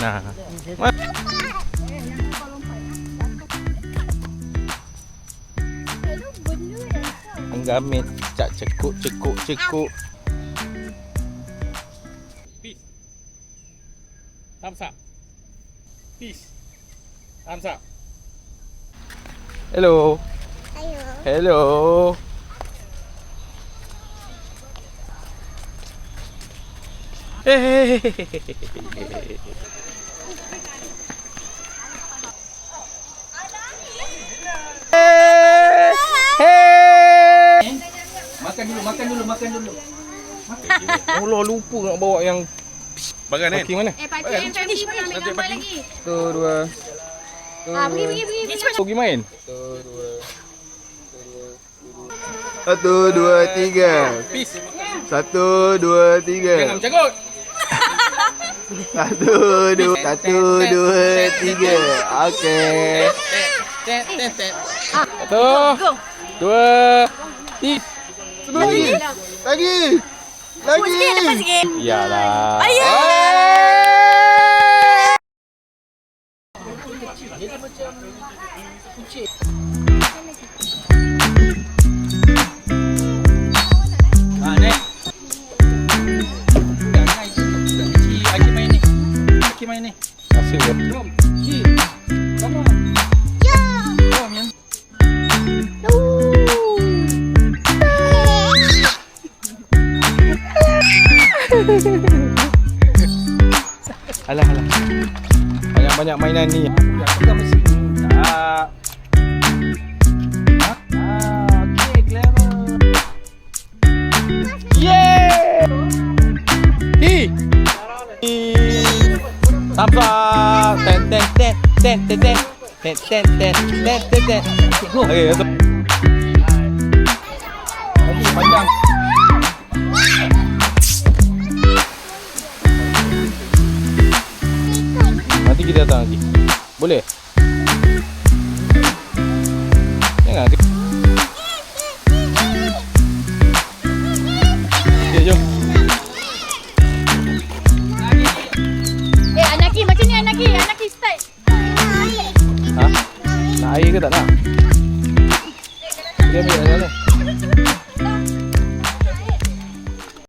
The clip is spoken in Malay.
Nah. Anggamit, cak cekuk. Peace. Thumbs up. Peace. Thumbs up. Hello. Hello. Hey. Makan dulu. Allah lupa nak bawa yang Bagan kan? parking mana? Pakcik family pun ambil gambar lagi. 1, 2. Pergi. Pergi main. 1, 2, 3. Peace. 1, 2, 3. Jangan mencagut. 1, 2, 3. Okey. Tet. 1, 2, 3. Lagi. Depan sikit. Iyalah. Aki main ni. Asyik ke? Jom. Come on. Jom yang. Alah. Banyak mainan ni. Pegang mesin. Tak. Okay, clever. Yeah! Hi. Thumbs up. Ten. Okey, betul. Lagi panjang. Nanti kita datang lagi. Boleh?